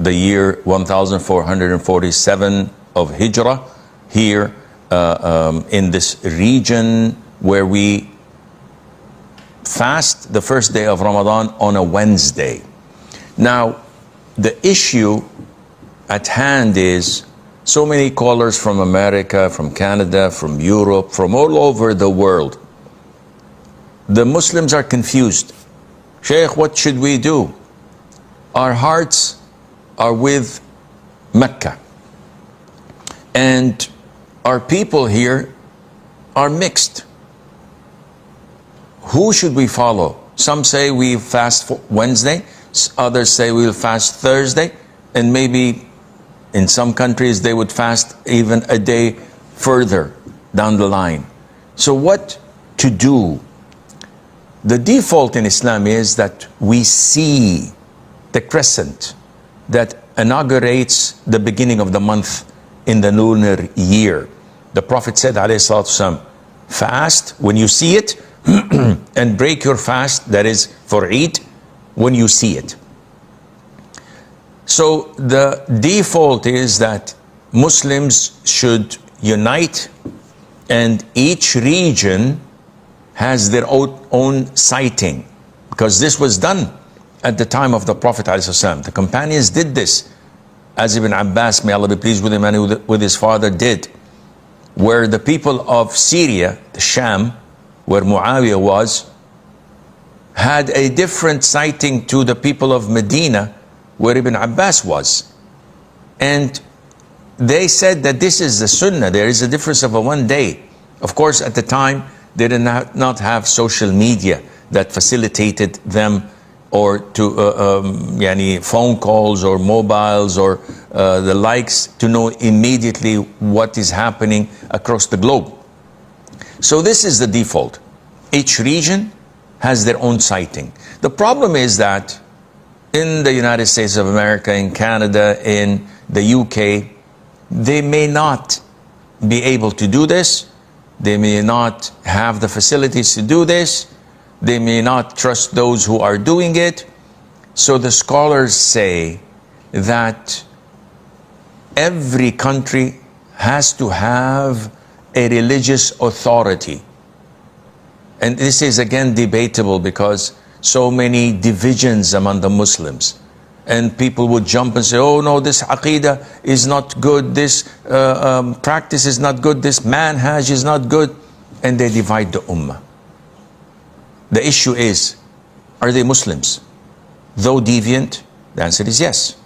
the year 1447 of Hijrah, here in this region where we fast the first day of Ramadan on a Wednesday. Now, the issue at hand is so many callers from America, from Canada, from Europe, from all over the world. The Muslims are confused. Sheikh, what should we do? Our hearts are with Mecca. And our people here are mixed. Who should we follow? Some say we fast Wednesday, others say we'll fast Thursday, and maybe in some countries they would fast even a day further down the line. So what to do? The default in Islam is that we see the crescent that inaugurates the beginning of the month in the lunar year. The Prophet said, alayhi salatu wasalam, fast when you see it, and break your fast, that is for Eid, when you see it. So the default is that Muslims should unite, and each region has their own sighting, because this was done at the time of the Prophet ﷺ. The companions did this, as Ibn Abbas, may Allah be pleased with him and with his father, did, where the people of Syria, the Sham, where Muawiyah was, had a different sighting to the people of Medina, where Ibn Abbas was. And they said that this is the Sunnah. There is a difference of a 1 day. Of course, at the time, they did not have social media that facilitated them, or to phone calls or mobiles or the likes, to know immediately what is happening across the globe. So this is the default. Each region has their own sighting. The problem is that in the United States of America, in Canada, in the UK, they may not be able to do this. They may not have the facilities to do this. They may not trust those who are doing it. So the scholars say that every country has to have a religious authority. And this is again debatable, because so many divisions among the Muslims. And people would jump and say, oh no, this aqidah is not good, this practice is not good, this manhaj is not good. And they divide the ummah. The issue is, are they Muslims? Though deviant, the answer is yes.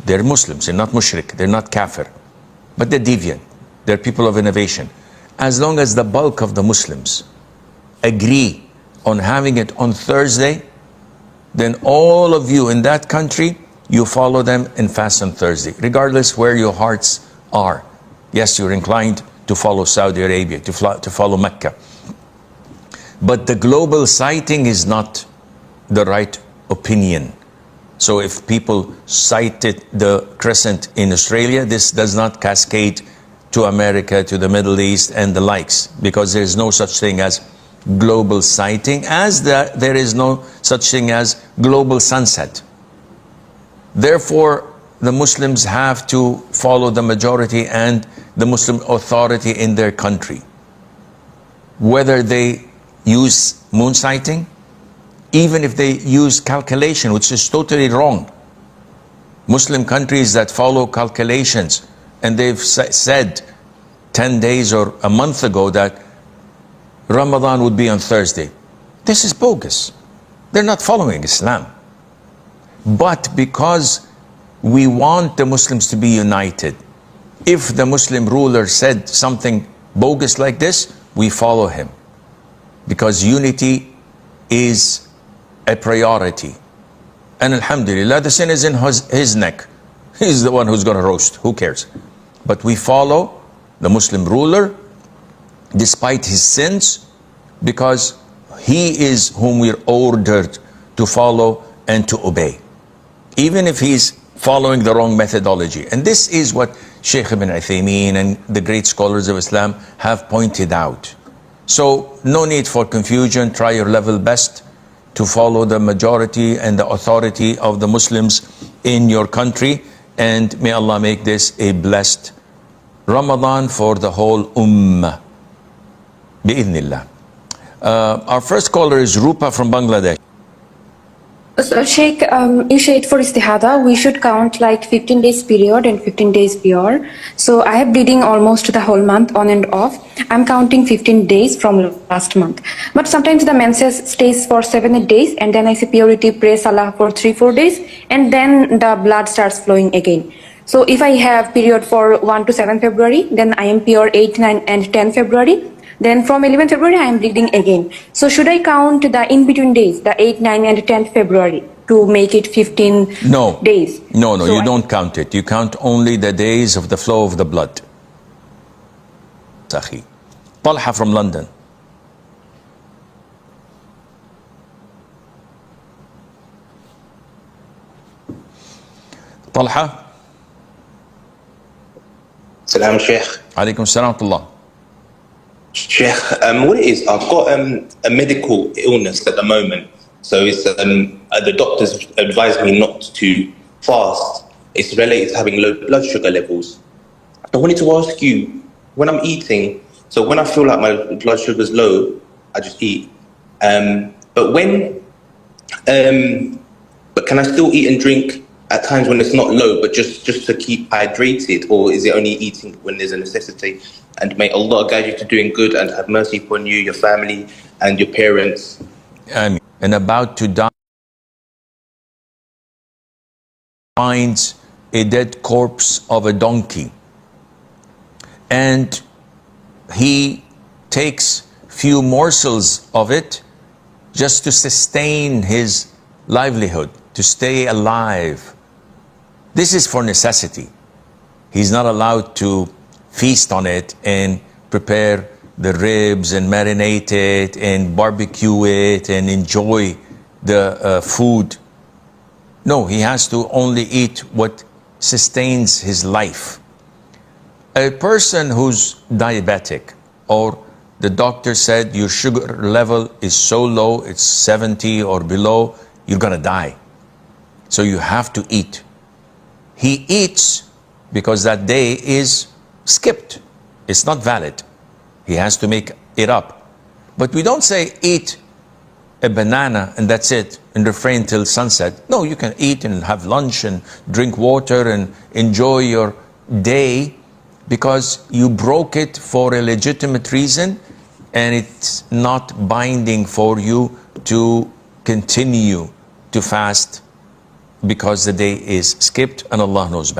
They're Muslims, they're not mushrik, they're not kafir. But they're deviant, they're people of innovation. As long as the bulk of the Muslims agree on having it on Thursday, then all of you in that country, you follow them and fast on Thursday, regardless where your hearts are. Yes, you're inclined to follow Saudi Arabia, to follow Mecca. But the global sighting is not the right opinion. So if people cited the crescent in Australia, this does not cascade to America, to the Middle East and the likes, because there is no such thing as global sighting, as there is no such thing as global sunset. Therefore, the Muslims have to follow the majority and the Muslim authority in their country. Whether they use moon sighting, even if they use calculation, which is totally wrong. Muslim countries that follow calculations, and they've said 10 days or a month ago that Ramadan would be on Thursday. This is bogus. They're not following Islam. But because we want the Muslims to be united, if the Muslim ruler said something bogus like this, we follow him. Because unity is a priority. And alhamdulillah, the sin is in his neck. He's the one who's going to roast. Who cares? But we follow the Muslim ruler despite his sins, because he is whom we're ordered to follow and to obey, even if he's following the wrong methodology. And this is what Sheikh Ibn Uthaymeen and the great scholars of Islam have pointed out. So no need for confusion. Try your level best to follow the majority and the authority of the Muslims in your country. And may Allah make this a blessed Ramadan for the whole ummah. Bi'idhnillah. Our first caller is Rupa from Bangladesh. So Sheikh, you said for istihada, we should count like 15 days period and 15 days pure. So I have bleeding almost the whole month on and off. I'm counting 15 days from last month. But sometimes the menses stays for 7-8 days and then I see purity, pray salah for 3-4 days and then the blood starts flowing again. So if I have period for 1 to 7 February, then I am pure 8, 9 and 10 February. Then from 11 February, I am bleeding again. So should I count the in-between days, the 8, 9 and 10 February to make it 15 days? No, so you don't count it. You count only the days of the flow of the blood. Sahi. Talha from London. Talha. Salam, Sheikh. Alaikum salam wa rahmatullah. Sheikh, what it is, I've got a medical illness at the moment. So it's the doctors advised me not to fast. It's related to having low blood sugar levels. I wanted to ask you, when I'm eating, so when I feel like my blood sugar's low, I just eat. But can I still eat and drink at times when it's not low, but just to keep hydrated, or is it only eating when there's a necessity? And may Allah guide you to doing good and have mercy upon you, your family, and your parents. And about to die, finds a dead corpse of a donkey, and he takes few morsels of it just to sustain his livelihood, to stay alive. This is for necessity. He's not allowed to feast on it and prepare the ribs and marinate it and barbecue it and enjoy the food. No, he has to only eat what sustains his life. A person who's diabetic, or the doctor said your sugar level is so low, it's 70 or below, you're gonna die. So you have to eat. He eats because that day is skipped. It's not valid. He has to make it up. But we don't say eat a banana and that's it and refrain till sunset. No, you can eat and have lunch and drink water and enjoy your day because you broke it for a legitimate reason and it's not binding for you to continue to fast because the day is skipped and Allah knows best.